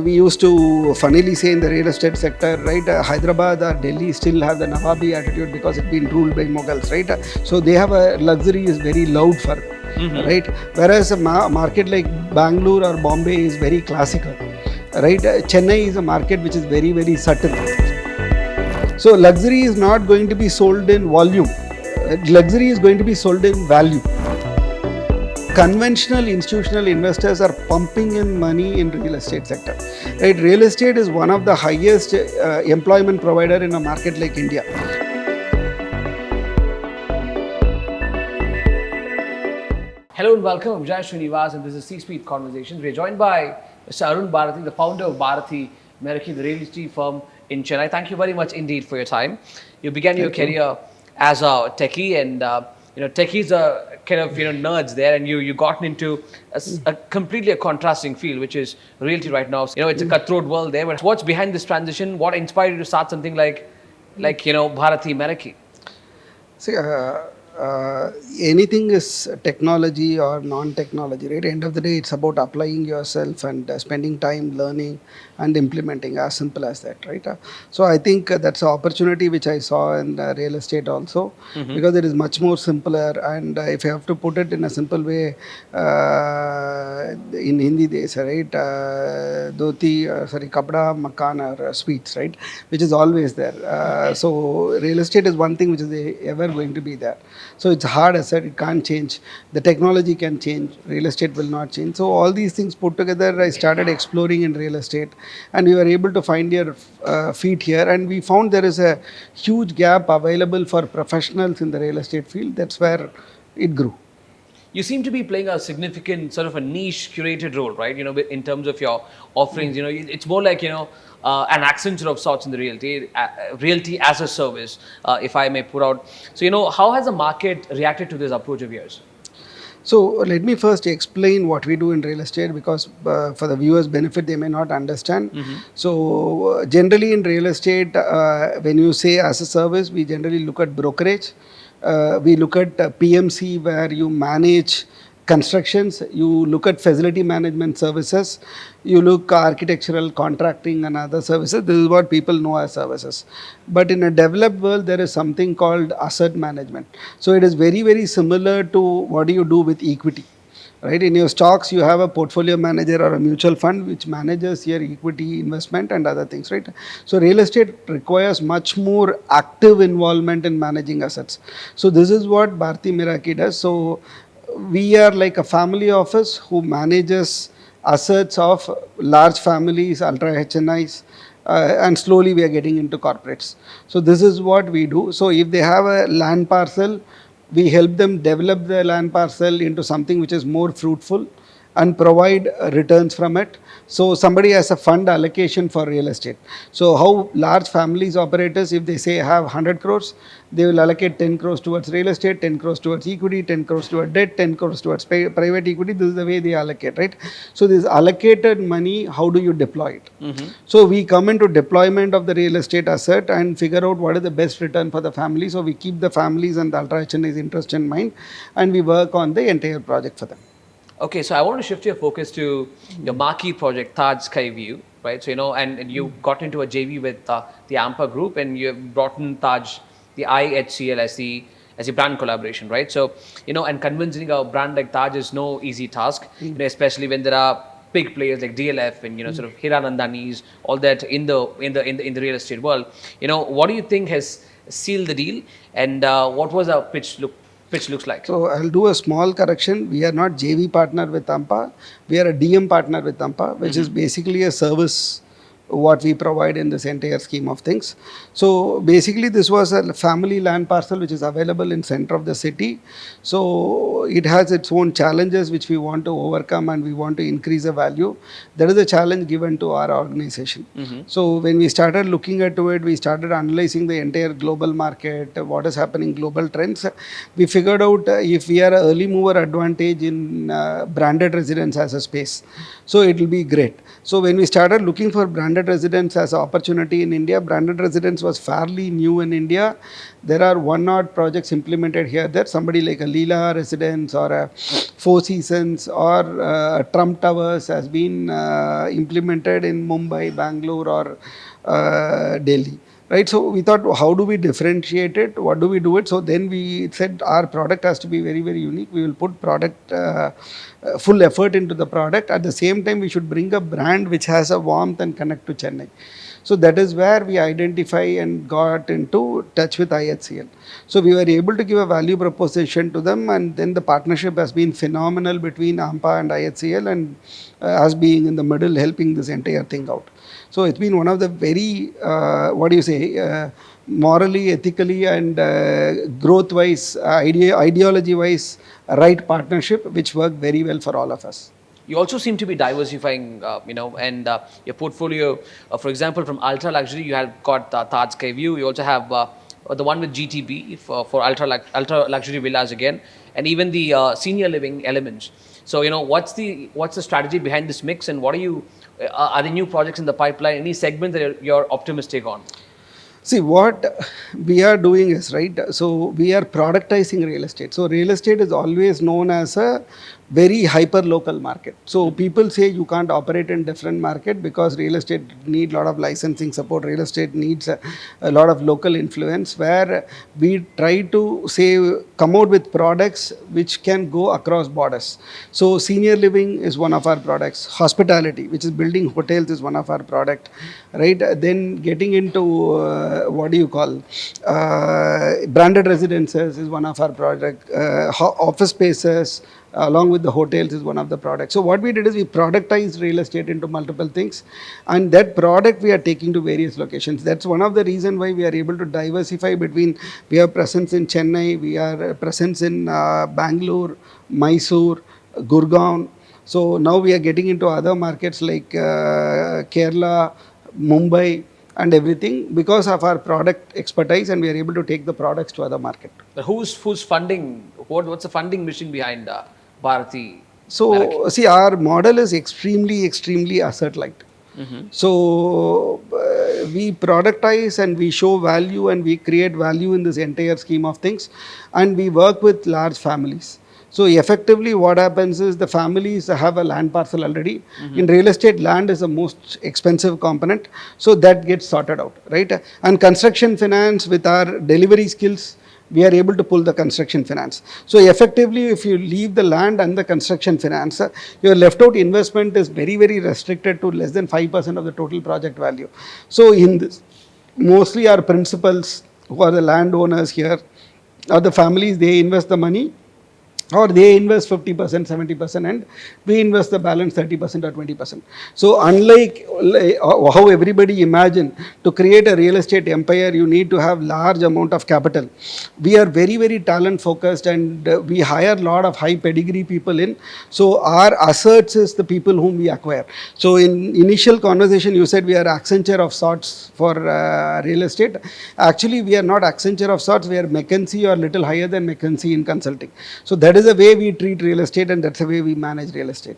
we used to funnily say in the real estate sector, right? Hyderabad or Delhi still have the Nawabi attitude because it's been ruled by Mughals, right? So they have a luxury is very loud for them, right? Whereas a market like Bangalore or Bombay is very classical, right? Chennai is a market which is very, very subtle. So luxury is not going to be sold in volume. Luxury is going to be sold in value. Conventional institutional investors are pumping in money in real estate sector. Right? Real estate is one of the highest employment provider in a market like India. Hello and welcome. I'm Jai Srinivas and this is C-Suite Conversations. We are joined by Mr. Arun Bharathi, the founder of Bharathi Meraki, the real estate firm in Chennai. Thank you very much indeed for your time. You began your career as a techie, and techies are kind of nerds there, and you gotten into a completely contrasting field, which is realty right now. It's a cutthroat world there. But what's behind this transition? What inspired you to start something like Bharathi Meraki? See, anything is technology or non-technology, right? End of the day, it's about applying yourself and spending time learning and implementing, as simple as that, right? So I think that's an opportunity which I saw in real estate also, because it is much more simpler, and if you have to put it in a simple way, in Hindi they say, right, kapda, makan or sweets, right, which is always there. So real estate is one thing which is ever going to be there. So it's hard asset, it can't change. The technology can change, real estate will not change. So all these things put together, I started exploring in real estate, and we were able to find your feet here, and we found there is a huge gap available for professionals in the real estate field. That's where it grew. You seem to be playing a significant sort of a niche curated role, right? In terms of your offerings, it's more like, an accenture of sorts in the realty as a service, if I may put out. So, how has the market reacted to this approach of yours? So let me first explain what we do in real estate, because for the viewers' benefit, they may not understand. So generally in real estate, when you say as a service, we generally look at brokerage. We look at PMC, where you manage constructions. You look at facility management services. You look architectural contracting and other services. This is what people know as services. But in a developed world, there is something called asset management. So it is very, very similar to what do you do with equity. Right? In your stocks, you have a portfolio manager or a mutual fund which manages your equity investment and other things, right? So real estate requires much more active involvement in managing assets. So this is what Bharathi Meraki does. So we are like a family office who manages assets of large families, ultra HNIs, and slowly we are getting into corporates. So this is what we do. So if they have a land parcel, we help them develop the land parcel into something which is more fruitful and provide returns from it. So somebody has a fund allocation for real estate. So how large families operators, if they say have 100 crores, they will allocate 10 crores towards real estate, 10 crores towards equity, 10 crores towards debt, 10 crores towards private equity. This is the way they allocate, right? So this allocated money, how do you deploy it? So we come into deployment of the real estate asset and figure out what is the best return for the family. So we keep the families and the ultra HNI's interest in mind, and we work on the entire project for them. Okay, so I want to shift your focus to your marquee project, Taj Skyview, right? So, and you got into a JV with the AMPA group, and you have brought in Taj, the IHCL as the brand collaboration, right? So, and convincing a brand like Taj is no easy task, especially when there are big players like DLF and sort of Hiranandanis, all that in the real estate world. What do you think has sealed the deal, and what was our pitch looks like? So I'll do a small correction. We are not JV partner with AMPA. We are a DM partner with AMPA, which is basically a service what we provide in this entire scheme of things. So basically this was a family land parcel which is available in center of the city. So it has its own challenges which we want to overcome, and we want to increase the value. That is a challenge given to our organization. So when we started looking into it, we started analyzing the entire global market, what is happening, global trends. We figured out if we are an early mover advantage in branded residence as a space, so it will be great. So when we started looking for branded branded residence as an opportunity in India. Branded residence was fairly new in India. There are one odd projects implemented here. There, somebody like a Leela Residence or a Four Seasons or Trump Towers has been implemented in Mumbai, Bangalore, or Delhi. Right, so we thought, how do we differentiate it? What do we do it? So then we said our product has to be very, very unique. We will put product full effort into the product. At the same time, we should bring a brand which has a warmth and connect to Chennai. So that is where we identify and got into touch with IHCL. So we were able to give a value proposition to them, and then the partnership has been phenomenal between AMPA and IHCL, and us being in the middle helping this entire thing out. So it's been one of the very, morally, ethically, and growth-wise, ideology-wise, right partnership, which worked very well for all of us. You also seem to be diversifying, and your portfolio, for example, from ultra luxury, you have got Taj Skyview. You also have the one with GTB for ultra luxury villas again, and even the senior living elements. So, what's the strategy behind this mix, and what are there new projects in the pipeline? Any segment that you're optimistic on? See, what we are doing is, right, so we are productizing real estate. So real estate is always known as a very hyper local market. So people say you can't operate in different market because real estate need a lot of licensing support. Real estate needs a lot of local influence, where we try to say come out with products which can go across borders. So senior living is one of our products. Hospitality, which is building hotels, is one of our product, right? Then getting into branded residences is one of our product. Office spaces along with the hotels is one of the products. So what we did is we productized real estate into multiple things, and that product we are taking to various locations. That's one of the reason why we are able to diversify between, we have presence in Chennai, we are presence in Bangalore, Mysore, Gurgaon. So now we are getting into other markets like Kerala, Mumbai, and everything because of our product expertise, and we are able to take the products to other market. But who's funding? What's the funding mission behind Bharathi? So Meraki? see, our model is extremely asset light. So we productize and we show value and we create value in this entire scheme of things, and we work with large families. So effectively what happens is the families have a land parcel already. In real estate, land is the most expensive component. So that gets sorted out, right? And construction finance, with our delivery skills, we are able to pull the construction finance. So effectively, if you leave the land and the construction finance, your left out investment is very, very restricted to less than 5% of the total project value. So in this, mostly our principals, who are the landowners here, or the families, they invest the money, or they invest 50%, 70%, and we invest the balance 30% or 20%. So unlike how everybody imagine, to create a real estate empire, you need to have large amount of capital. We are very, very talent focused, and we hire a lot of high pedigree people in. So our assets is the people whom we acquire. So in initial conversation, you said we are Accenture of sorts for real estate. Actually, we are not Accenture of sorts. We are McKinsey or little higher than McKinsey in consulting. So that is the way we treat real estate, and that's the way we manage real estate.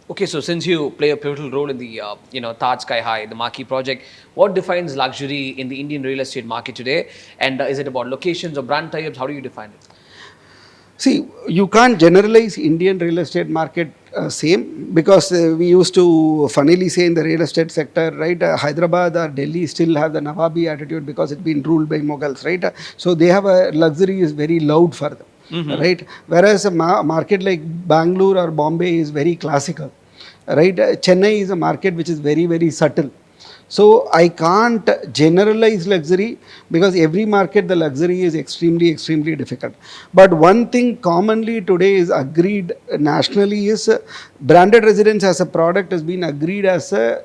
Okay, so since you play a pivotal role in the Taj Sky High, the marquee project, what defines luxury in the Indian real estate market today? And is it about locations or brand tie-ups? How do you define it? See, you can't generalize Indian real estate market same, because we used to funnily say in the real estate sector, right, Hyderabad or Delhi still have the Nawabi attitude because it's been ruled by Mughals, right? So they have a luxury is very loud for them. Right? Whereas a market like Bangalore or Bombay is very classical, right? Chennai is a market which is very, very subtle. So I can't generalize luxury, because every market the luxury is extremely difficult. But one thing commonly today is agreed nationally is branded residence as a product has been agreed as a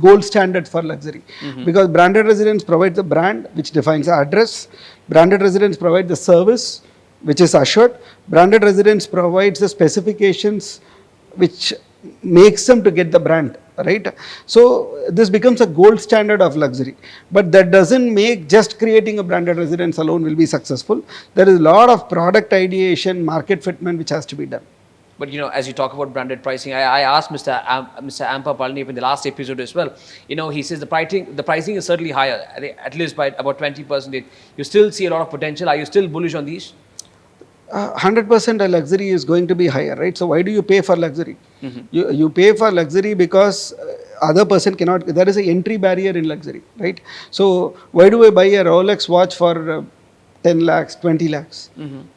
gold standard for luxury. Because branded residence provides the brand which defines the address. Branded residence provides the service which is assured. Branded residence provides the specifications which makes them to get the brand, right? So this becomes a gold standard of luxury. But that doesn't make just creating a branded residence alone will be successful. There is a lot of product ideation, market fitment which has to be done. But as you talk about branded pricing, I asked Mr. Ampa Palani in the last episode as well. He says the pricing is certainly higher, at least by about 20%. You still see a lot of potential. Are you still bullish on these? 100% a luxury is going to be higher, right? So why do you pay for luxury? You pay for luxury because other person cannot. There is an entry barrier in luxury, right? So why do I buy a Rolex watch for 10 lakhs, 20 lakhs,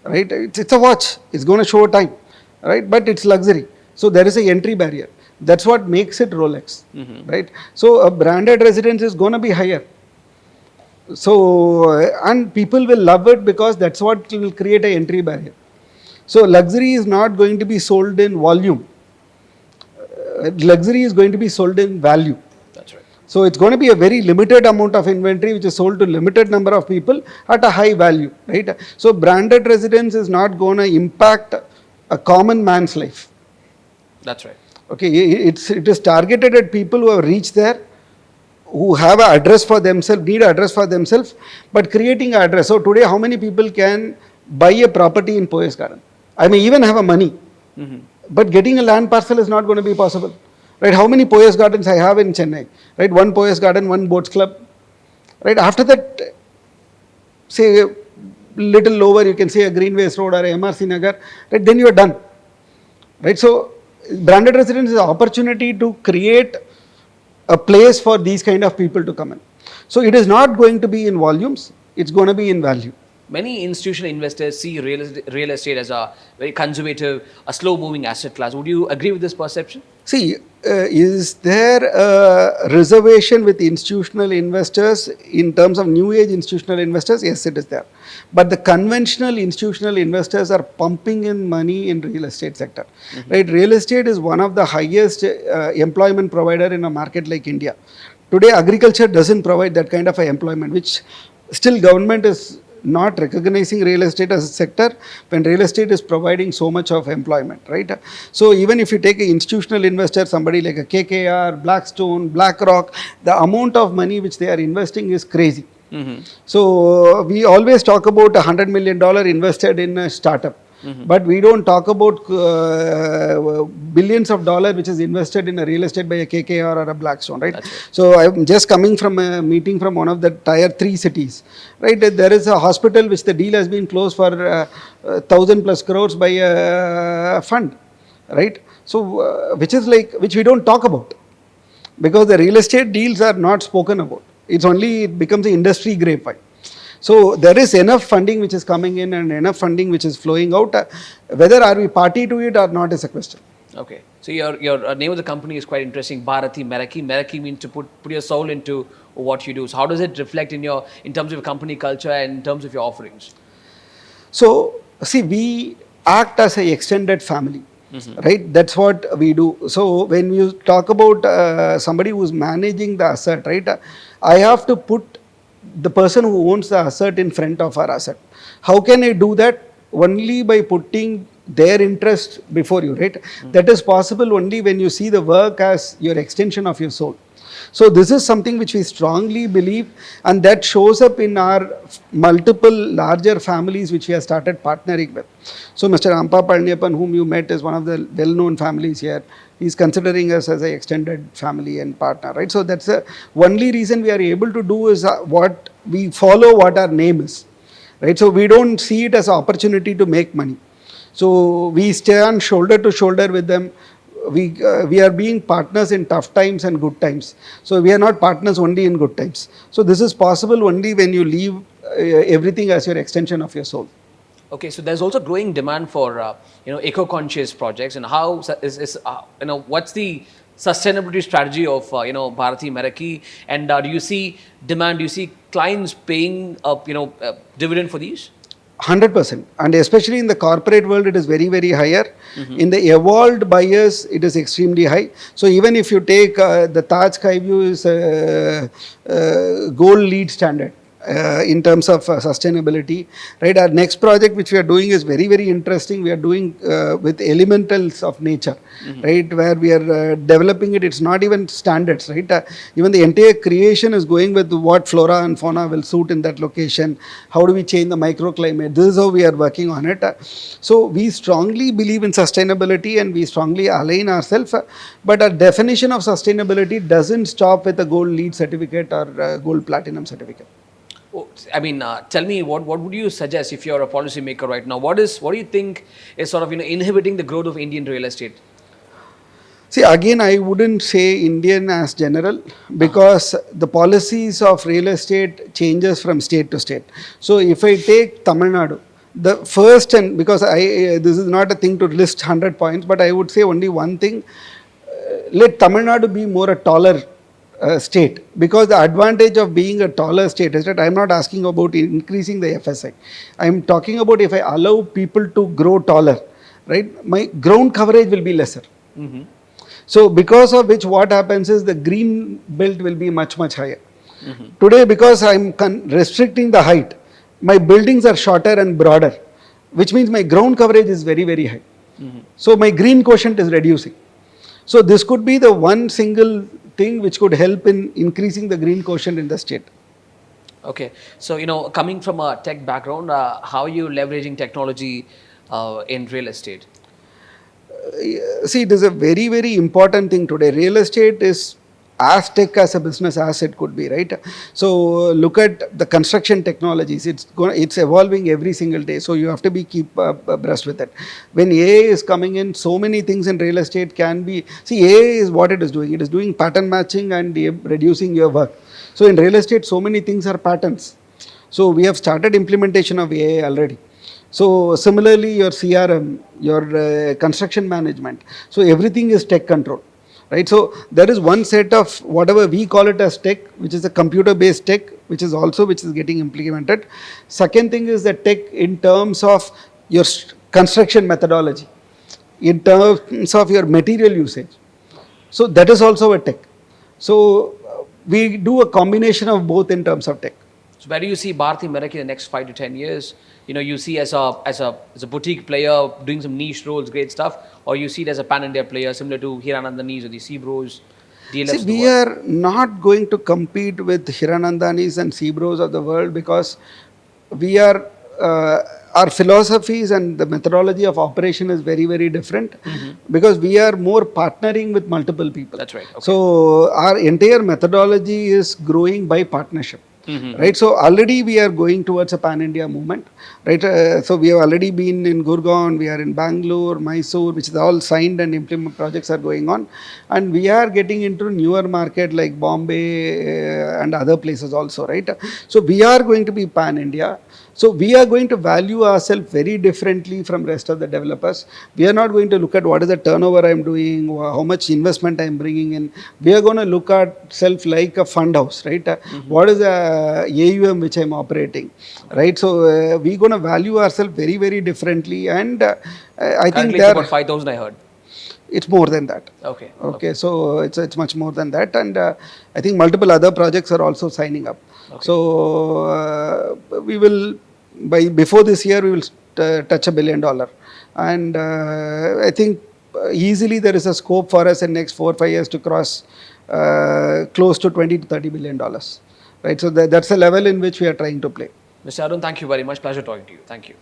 right? It's a watch. It's going to show time, right? But it's luxury. So there is an entry barrier. That's what makes it Rolex, right? So a branded residence is going to be higher. So, and people will love it because that's what will create an entry barrier. So, luxury is not going to be sold in volume. Luxury is going to be sold in value. That's right. So, it's going to be a very limited amount of inventory which is sold to limited number of people at a high value, right? So, branded residence is not going to impact a common man's life. That's right. Okay, it is targeted at people who have reached there, who have an address for themselves, need an address for themselves, but creating an address. So today, how many people can buy a property in Poyes Garden? I may even have a money, but getting a land parcel is not going to be possible, right? How many Poyes Gardens I have in Chennai, right? One Poyes Garden, one boats club, right? After that, say little lower, you can say a Greenways Road or a MRC Nagar, right? Then you are done, right? So branded residence is an opportunity to create a place for these kind of people to come in. So it is not going to be in volumes, it's going to be in value. Many institutional investors see real estate as a very conservative, a slow-moving asset class. Would you agree with this perception? See, is there a reservation with institutional investors in terms of new age institutional investors? Yes, it is there. But the conventional institutional investors are pumping in money in real estate sector. Right? Real estate is one of the highest employment provider in a market like India. Today, agriculture doesn't provide that kind of employment, which still government is not recognizing real estate as a sector when real estate is providing so much of employment, right? So even if you take an institutional investor, somebody like a KKR, Blackstone, BlackRock, the amount of money which they are investing is crazy. So we always talk about $100 million invested in a startup. But we don't talk about billions of dollars which is invested in a real estate by a KKR or a Blackstone, right? So I'm just coming from a meeting from one of the tier 3 cities, right? There is a hospital which the deal has been closed for 1,000 plus crores by a fund, right? So which we don't talk about because the real estate deals are not spoken about. It becomes an industry grapevine. So there is enough funding which is coming in and enough funding which is flowing out. Whether are we party to it or not is a question. Okay. So your name of the company is quite interesting, Bharathi Meraki. Meraki means to put your soul into what you do. So how does it reflect in terms of your company culture and in terms of your offerings? So see, we act as an extended family. Right, that's what we do. So when you talk about somebody who's managing the asset, right, I have to put the person who owns the asset in front of our asset. How can I do that? Only by putting their interest before you, right? That is possible only when you see the work as your extension of your soul. So this is something which we strongly believe, and that shows up in our multiple larger families which we have started partnering with. So Mr. Ampa Palniappan, whom you met, is one of the well-known families here. He's considering us as an extended family and partner, right? So that's the only reason we are able to do is what we follow what our name is, right? So we don't see it as an opportunity to make money. So we stand shoulder to shoulder with them. We are being partners in tough times and good times. So we are not partners only in good times. So this is possible only when you leave everything as your extension of your soul. Okay, so there's also growing demand for eco-conscious projects, and how what's the sustainability strategy of Bharathi Meraki, and do you see demand? Do you see clients paying dividend for these? 100%, and especially in the corporate world, it is very, very higher. In the evolved buyers, it is extremely high. So even if you take the Taj Sky View is gold lead standard, in terms of sustainability, right? Our next project which we are doing is very, very interesting. We are doing with elementals of nature, right? Where we are developing it. It's not even standards, right? Even the entire creation is going with what flora and fauna will suit in that location. How do we change the microclimate? This is how we are working on it. So we strongly believe in sustainability and we strongly align ourselves. But our definition of sustainability doesn't stop with a gold LEED certificate or gold platinum certificate. Oh, I mean, tell me what would you suggest if you're a policymaker right now? What do you think is sort of inhibiting the growth of Indian real estate? See, again, I wouldn't say Indian as general because the policies of real estate changes from state to state. So if I take Tamil Nadu, the first, and because this is not a thing to list 100 points, but I would say only one thing, let Tamil Nadu be more a taller state, because the advantage of being a taller state is that I'm not asking about increasing the FSI. I'm talking about if I allow people to grow taller, right, my ground coverage will be lesser. So because of which what happens is the green belt will be much, much higher. Today, because I'm restricting the height, my buildings are shorter and broader, which means my ground coverage is very, very high. So my green quotient is reducing. So this could be the one single thing which could help in increasing the green quotient in the state. Okay, so coming from a tech background, how are you leveraging technology in real estate? See, it is a very, very important thing today. Real estate is as tech as a business as it could be, right? So look at the construction technologies. It's evolving every single day. So you have to keep abreast with it. When AI is coming in, so many things in real estate can be. See, AI is what it is doing. It is doing pattern matching and reducing your work. So in real estate, so many things are patterns. So we have started implementation of AI already. So similarly, your CRM, your construction management. So everything is tech control, right? So there is one set of whatever we call it as tech, which is a computer-based tech, which is getting implemented. Second thing is the tech in terms of your construction methodology, in terms of your material usage. So that is also a tech. So we do a combination of both in terms of tech. So where do you see Bharathi Meraki in the next 5 to 10 years? You see as a boutique player doing some niche roles, great stuff, or you see it as a pan-India player similar to Hiranandanis or the Seabros, DLFs? See, we are not going to compete with Hiranandanis and Seabros of the world because we are, our philosophies and the methodology of operation is very, very different because we are more partnering with multiple people. That's right. Okay. So our entire methodology is growing by partnership. Right, so already we are going towards a pan-India movement, right? So we have already been in Gurgaon, we are in Bangalore, Mysore, which is all signed and implement projects are going on, and we are getting into newer market like Bombay and other places also, right? So we are going to be pan-India. So we are going to value ourselves very differently from rest of the developers. We are not going to look at what is the turnover I am doing, how much investment I am bringing in. We are going to look at self like a fund house, right? What is the AUM which I am operating, right? So we are going to value ourselves very, very differently, and I think it's about 5,000 I heard. It's more than that. Okay. So it's much more than that, and I think multiple other projects are also signing up. Okay. So we will before this year we will touch $1 billion, and I think easily there is a scope for us in next 4 or 5 years to cross close to $20 to $30 billion, right? So that's the level in which we are trying to play. Mr. Arun, thank you very much. Pleasure talking to you. Thank you.